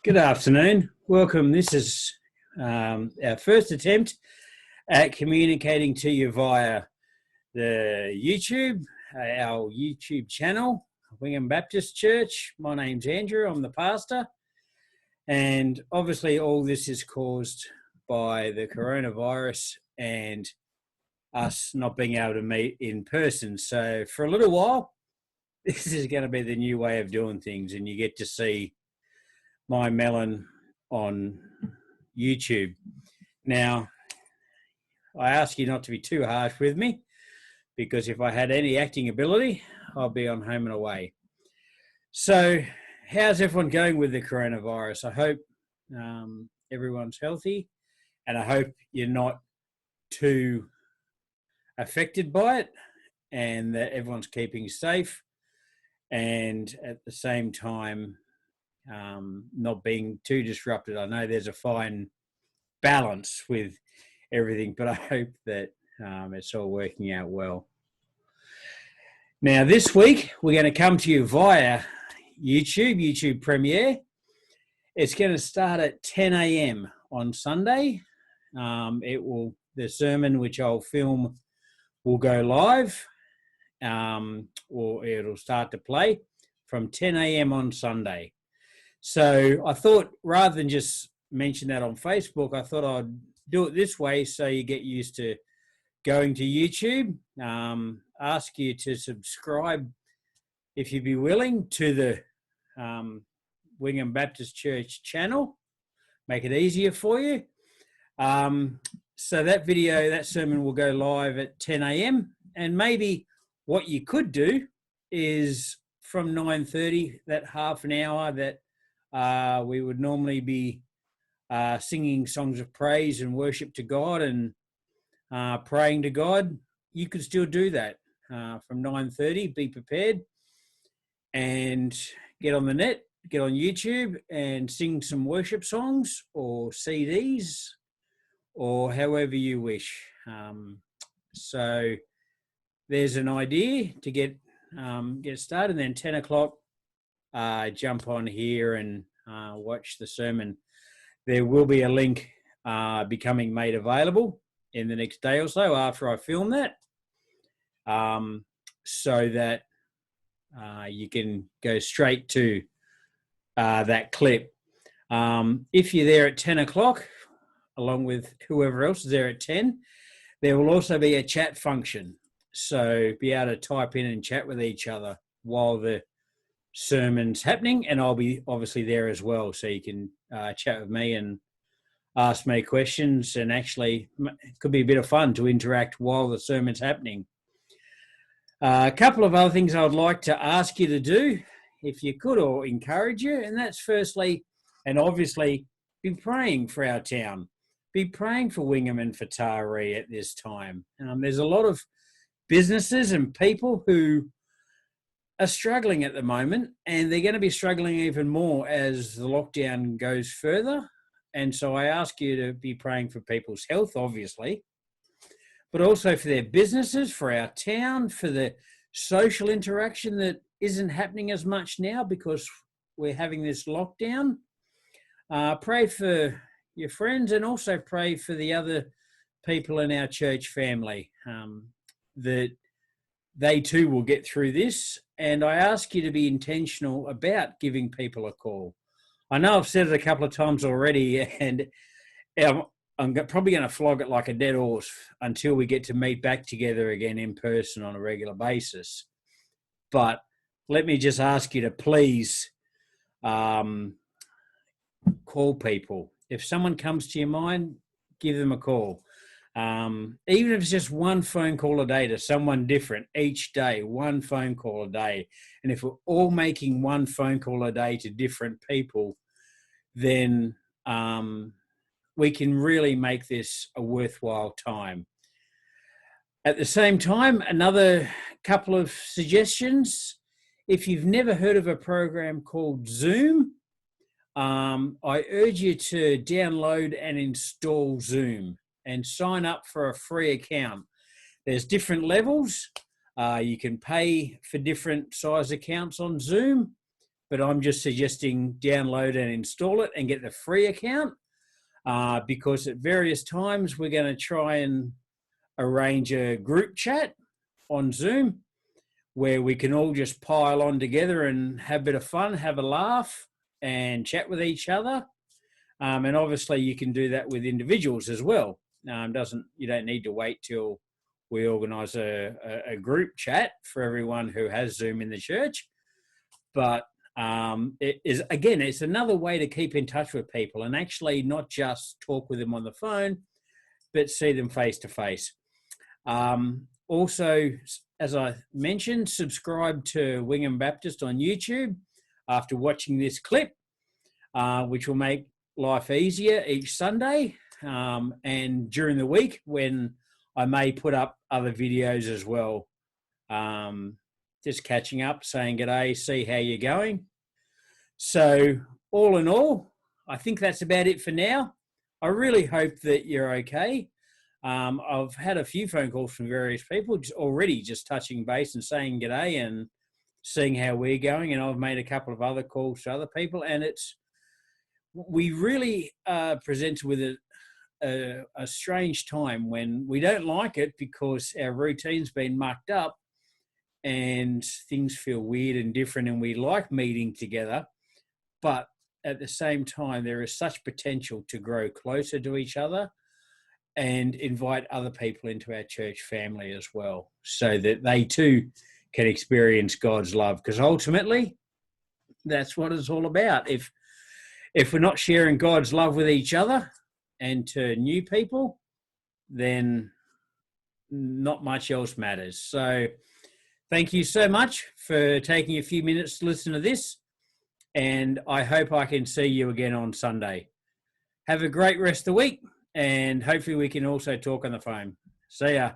Good afternoon. Welcome. This is our first attempt at communicating to you via the YouTube, our YouTube channel, Wingham Baptist Church. My name's Andrew. I'm the pastor. And obviously all this is caused by the coronavirus and us not being able to meet in person. So for a little while, this is going to be the new way of doing things, and you get to see my melon on YouTube. Now, I ask you not to be too harsh with me, because if I had any acting ability, I'll be on home and away. So how's everyone going with the coronavirus? I hope everyone's healthy, and I hope you're not too affected by it, and that everyone's keeping safe, and at the same time not being too disrupted. I know there's a fine balance with everything, but I hope that it's all working out well. Now, this week, we're going to come to you via YouTube Premiere. It's going to start at 10 a.m. on Sunday. The sermon, which I'll film, will go live, or it'll start to play from 10 a.m. on Sunday. So I thought, rather than just mention that on Facebook, I thought I'd do it this way so you get used to going to YouTube. Ask you to subscribe, if you'd be willing, to the Wingham Baptist Church channel. Make it easier for you. So that sermon will go live at 10 a.m. And maybe what you could do is from 9:30, that half an hour that we would normally be singing songs of praise and worship to God and praying to God, you could still do that from 9:30. Be prepared and get on the net, get on YouTube and sing some worship songs or CDs or however you wish. So there's an idea to get started, and then 10 o'clock, jump on here and watch the sermon. There will be a link becoming made available in the next day or so after I film that, so that you can go straight to that clip. If you're there at 10 o'clock, along with whoever else is there at 10, there will also be a chat function. So be able to type in and chat with each other while the sermon's happening, and I'll be obviously there as well, so you can chat with me and ask me questions, and actually it could be a bit of fun to interact while the sermon's happening. A couple of other things I would like to ask you to do, if you could, or encourage you, and that's firstly, and obviously, be praying for our town. Be praying for Wingham and for Taree at this time. There's a lot of businesses and people who are struggling at the moment, and they're going to be struggling even more as the lockdown goes further. And so I ask you to be praying for people's health, obviously, but also for their businesses, for our town, for the social interaction that isn't happening as much now because we're having this lockdown. Pray for your friends, and also pray for the other people in our church family, that they too will get through this. And I ask you to be intentional about giving people a call. I know I've said it a couple of times already, and I'm probably going to flog it like a dead horse until we get to meet back together again in person on a regular basis. But let me just ask you to please call people. If someone comes to your mind, give them a call. Even if it's just one phone call a day to someone different each day, one phone call a day. And if we're all making one phone call a day to different people, then we can really make this a worthwhile time. At the same time, another couple of suggestions. If you've never heard of a program called Zoom, I urge you to download and install Zoom and sign up for a free account. There's different levels. You can pay for different size accounts on Zoom. but I'm just suggesting download and install it and get the free account, because at various times we're going to try and arrange a group chat on Zoom where we can all just pile on together and have a bit of fun, have a laugh and chat with each other. And obviously you can do that with individuals as well. You don't need to wait till we organise a group chat for everyone who has Zoom in the church. But it's another way to keep in touch with people and actually not just talk with them on the phone, but see them face to face. Also, as I mentioned, subscribe to Wingham Baptist on YouTube after watching this clip, which will make life easier each Sunday, and during the week when I may put up other videos as well. Just catching up, saying g'day, see how you're going. So all in all, I think that's about it for now. I really hope that you're okay. I've had a few phone calls from various people already just touching base and saying g'day and seeing how we're going. And I've made a couple of other calls to other people, and we really are presented with a strange time when we don't like it because our routine's been mucked up and things feel weird and different, and we like meeting together. But at the same time, there is such potential to grow closer to each other and invite other people into our church family as well, so that they too can experience God's love. Because ultimately, that's what it's all about. If we're not sharing God's love with each other and to new people, then not much else matters. So thank you so much for taking a few minutes to listen to this, and I hope I can see you again on Sunday. Have a great rest of the week, and hopefully we can also talk on the phone. See ya.